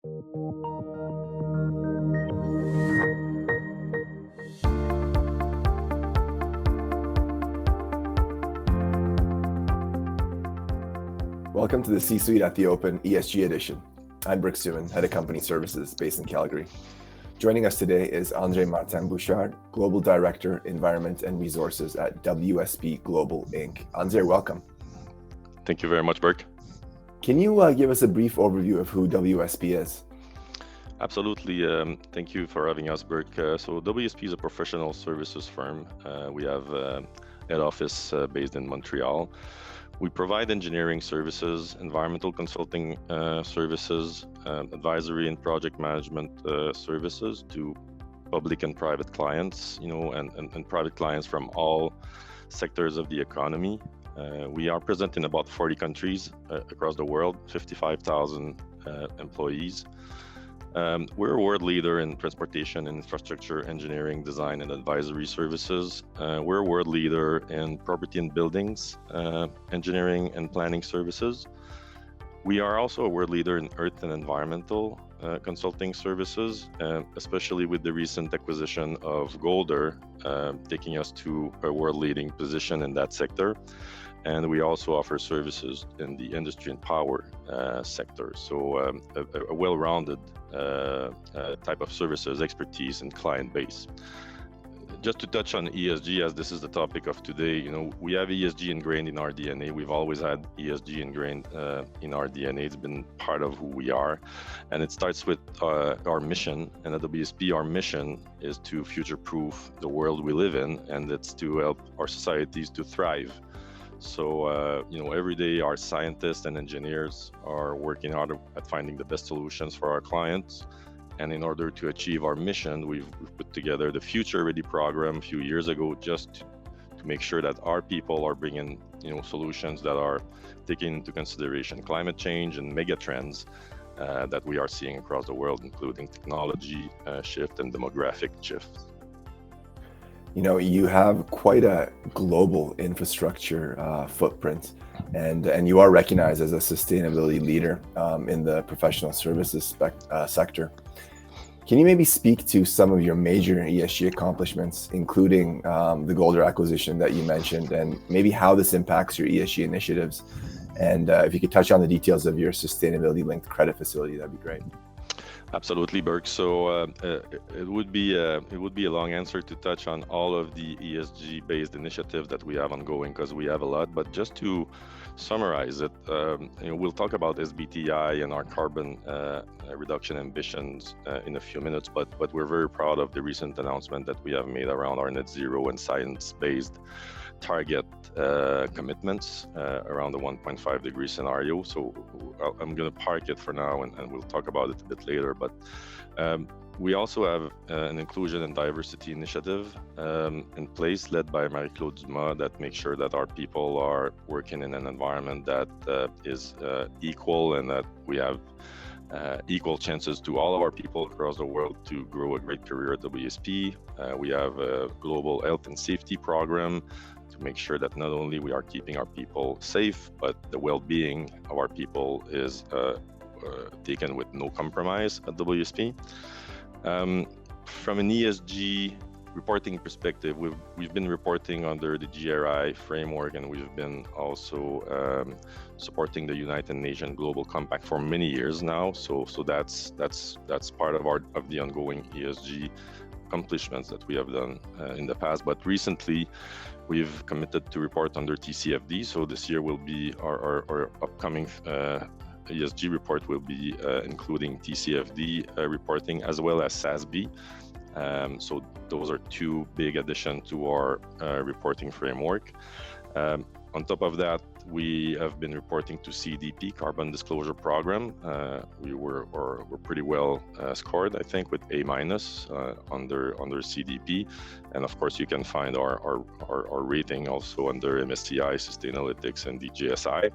Welcome to the C-Suite at the Open ESG edition. I'm Brooks Suman, Head of Company Services based in Calgary. Joining us today is André-Martin Bouchard, Global Director, Environment and Resources at WSP Global Inc. André, welcome. Thank you very much, Burke. Can you give us a brief overview of who WSP is? Absolutely. Thank you for having us, Burke. So WSP is a professional services firm. We have head office based in Montreal. We provide engineering services, environmental consulting services, advisory and project management services to public and private clients, and private clients from all sectors of the economy. We are present in about 40 countries across the world, 55,000 employees. We're a world leader in transportation, infrastructure, engineering, design, and advisory services. We're a world leader in property and buildings, engineering and planning services. We are also a world leader in earth and environmental consulting services, especially with the recent acquisition of Golder, taking us to a world-leading position in that sector. And we also offer services in the industry and power sector. So a well-rounded type of services, expertise, and client base. Just to touch on ESG, as this is the topic of today, we have ESG ingrained in our DNA. We've always had ESG ingrained in our DNA. It's been part of who we are. And it starts with our mission. And at WSP, our mission is to future-proof the world we live in, and it's to help our societies to thrive. So, every day our scientists and engineers are working hard at finding the best solutions for our clients. And in order to achieve our mission, we've put together the Future Ready program a few years ago, just to make sure that our people are bringing, solutions that are taking into consideration climate change and mega trends that we are seeing across the world, including technology shift and demographic shift. You have quite a global infrastructure footprint, and you are recognized as a sustainability leader in the professional services sector. Can you maybe speak to some of your major ESG accomplishments, including the Golder acquisition that you mentioned, and maybe how this impacts your ESG initiatives? And if you could touch on the details of your sustainability-linked credit facility, that'd be great. Absolutely, Burke. So it would be a long answer to touch on all of the ESG-based initiatives that we have ongoing, because we have a lot. But just to summarize it, we'll talk about SBTI and our carbon reduction ambitions in a few minutes. But we're very proud of the recent announcement that we have made around our net zero and science-based target commitments around the 1.5 degree scenario. So I'm going to park it for now, and we'll talk about it a bit later. But we also have an inclusion and diversity initiative in place, led by Marie-Claude Dumas, that makes sure that our people are working in an environment that is equal, and that we have equal chances to all of our people across the world to grow a great career at WSP. We have a global health and safety program to make sure that not only we are keeping our people safe, but the well-being of our people is taken with no compromise at WSP. From an ESG reporting perspective, we've been reporting under the GRI framework, and we've been also supporting the United Nations Global Compact for many years now. So that's part of the ongoing ESG accomplishments that we have done in the past. But recently, we've committed to report under TCFD. So this year will be our upcoming ESG report will be including TCFD reporting, as well as SASB. So those are two big additions to our reporting framework. On top of that, we have been reporting to CDP, Carbon Disclosure Program. We're pretty well scored, I think, with A- under CDP. And of course, you can find our rating also under MSCI, Sustainalytics, and DJSI.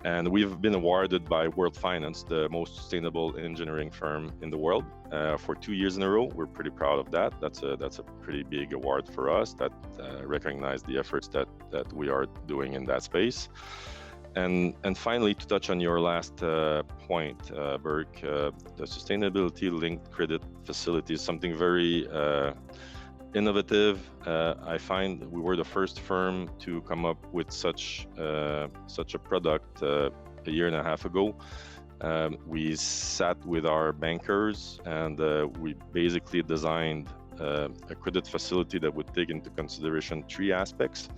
And we've been awarded by World Finance, the most sustainable engineering firm in the world, for 2 years in a row. We're pretty proud of that. That's a pretty big award for us that recognizes the efforts that we are doing in that space. And finally, to touch on your last point, Burke, the sustainability-linked credit facility is something very innovative. I find we were the first firm to come up with such a product a year and a half ago. We sat with our bankers and we basically designed a credit facility that would take into consideration three aspects,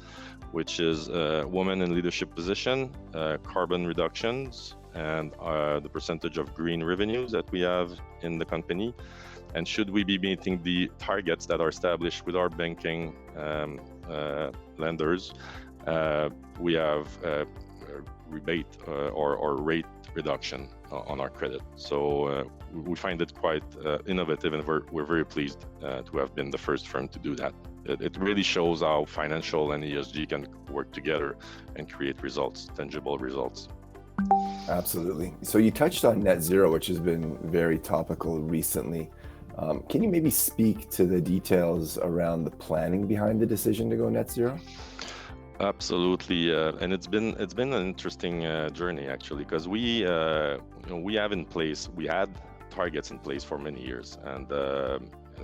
which is women in leadership position, carbon reductions, and the percentage of green revenues that we have in the company. And should we be meeting the targets that are established with our banking lenders, we have rebate or rate reduction on our credit. So we find it quite innovative, and we're very pleased to have been the first firm to do that. It really shows how financial and ESG can work together and create results, tangible results. Absolutely. So you touched on net zero, which has been very topical recently. Can you maybe speak to the details around the planning behind the decision to go net zero? Absolutely, and it's been an interesting journey actually, because we had targets in place for many years, and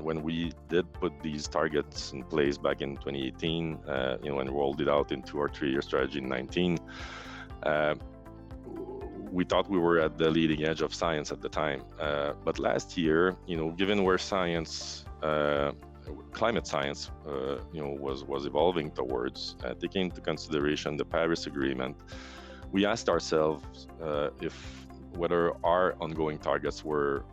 when we did put these targets in place back in 2018, and rolled it out into our 3-year strategy in 2019, we thought we were at the leading edge of science at the time. But last year, given where climate science, was evolving towards, taking into consideration the Paris Agreement, we asked ourselves whether our ongoing targets were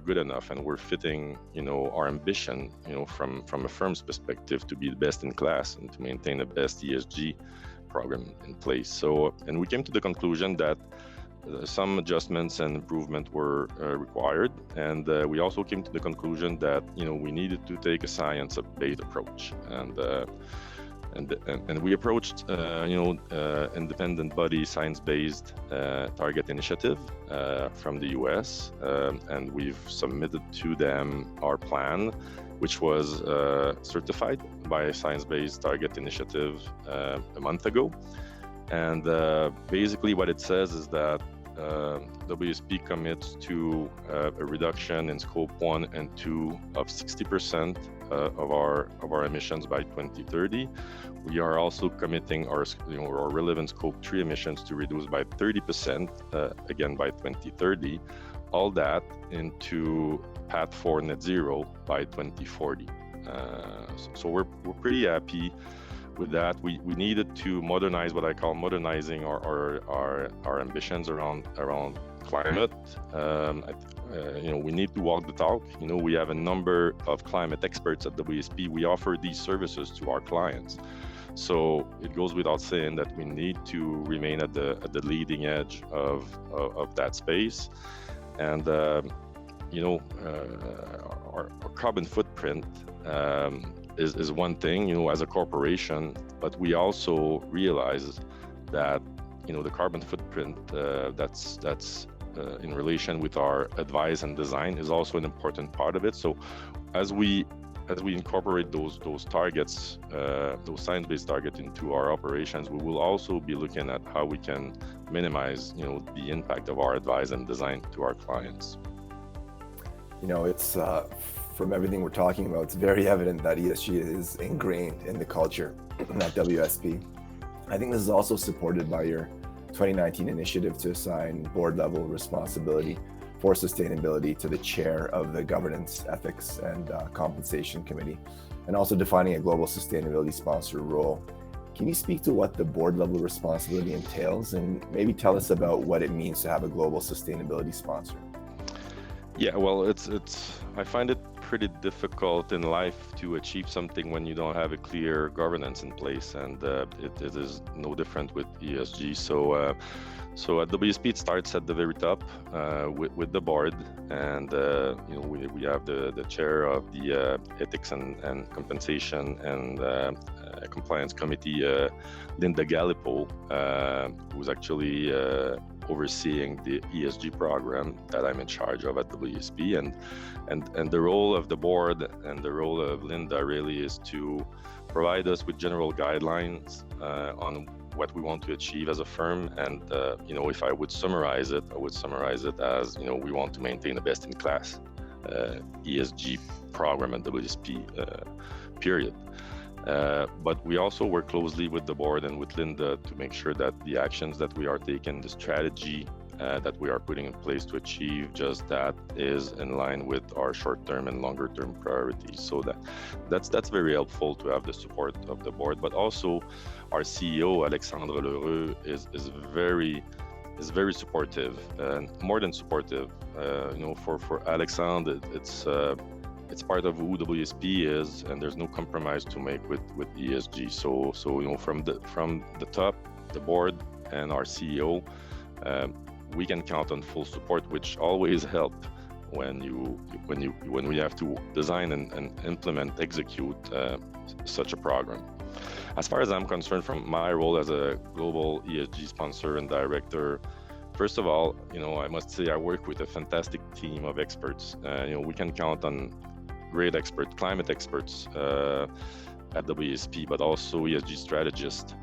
good enough, and were fitting, our ambition, from a firm's perspective, to be the best in class and to maintain the best ESG program in place. So, and we came to the conclusion that some adjustments and improvement were required, and we also came to the conclusion that we needed to take a science-based approach, and we approached independent body Science-Based Target Initiative from the US, and we've submitted to them our plan, which was certified by Science-Based Target Initiative a month ago. And basically what it says is that WSP commits to a reduction in scope 1 and 2 of 60% of our emissions by 2030. We are also committing our relevant scope 3 emissions to reduce by 30% again by 2030. All that into path for net zero by 2040. So we're pretty happy with that. We needed to modernize, what I call modernizing our ambitions around climate. We need to walk the talk. We have a number of climate experts at WSP. We offer these services to our clients. So it goes without saying that we need to remain at the leading edge of that space. And our carbon footprint is one thing, as a corporation, but we also realize that, the carbon footprint that's in relation with our advice and design is also an important part of it. So as we incorporate those targets, those science-based targets into our operations, we will also be looking at how we can minimize, the impact of our advice and design to our clients. It's from everything we're talking about, it's very evident that ESG is ingrained in the culture at WSP. I think this is also supported by your 2019 initiative to assign board-level responsibility for sustainability to the chair of the Governance, Ethics, and Compensation Committee, and also defining a global sustainability sponsor role. Can you speak to what the board-level responsibility entails, and maybe tell us about what it means to have a global sustainability sponsor? Yeah, well, I find it pretty difficult in life to achieve something when you don't have a clear governance in place, and it is no different with ESG. So at WSP, it starts at the very top with the board, and we have the chair of the Ethics and Compensation and Compliance Committee, Linda Gallipo, who's actually overseeing the ESG program that I'm in charge of at WSP, and the role of the board and the role of Linda really is to provide us with general guidelines on what we want to achieve as a firm. And if I would summarize it, as we want to maintain the best in class ESG program at WSP, period. But we also work closely with the board and with Linda to make sure that the actions that we are taking, the strategy that we are putting in place to achieve just that, is in line with our short-term and longer-term priorities. So that's very helpful to have the support of the board. But also, our CEO Alexandre Lheureux is very supportive, and more than supportive. For Alexandre, it's part of who WSP is, and there's no compromise to make with ESG. So from the top, the board and our CEO, we can count on full support, which always help when we have to design and execute such a program. As far as I'm concerned, from my role as a global ESG sponsor and director, first of all, I must say I work with a fantastic team of experts. We can count on great climate experts at WSP, but also ESG strategists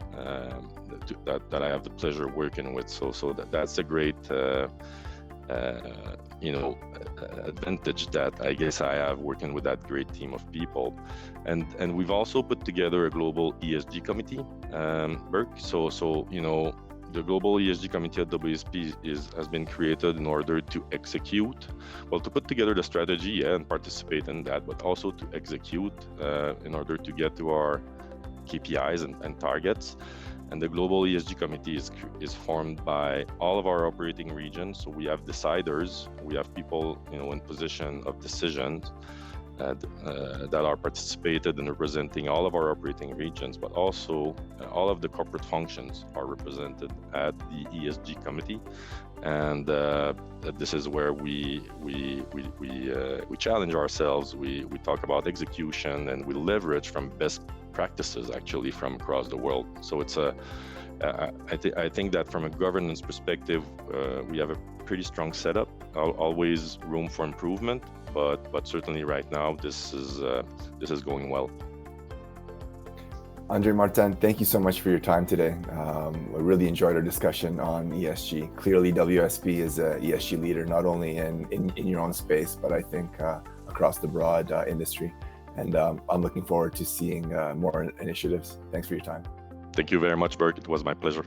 that I have the pleasure of working with. So that's a great advantage that I guess I have working with that great team of people. And we've also put together a global ESG committee, Burke. So the global ESG committee at WSP has been created in order to put together the strategy and participate in that, but also to execute in order to get to our KPIs and targets. And the global ESG committee is formed by all of our operating regions. So we have deciders, we have people in position of decisions that are participated in representing all of our operating regions, but also all of the corporate functions are represented at the ESG committee. And this is where we challenge ourselves. We talk about execution, and we leverage from best practices actually from across the world. So it's I think that from a governance perspective, we have a pretty strong setup. Always room for improvement, but certainly right now this is going well. André-Martin, thank you so much for your time today. I really enjoyed our discussion on ESG. Clearly, WSP is an ESG leader, not only in your own space, but I think across the broad industry. And I'm looking forward to seeing more initiatives. Thanks for your time. Thank you very much, Burke. It was my pleasure.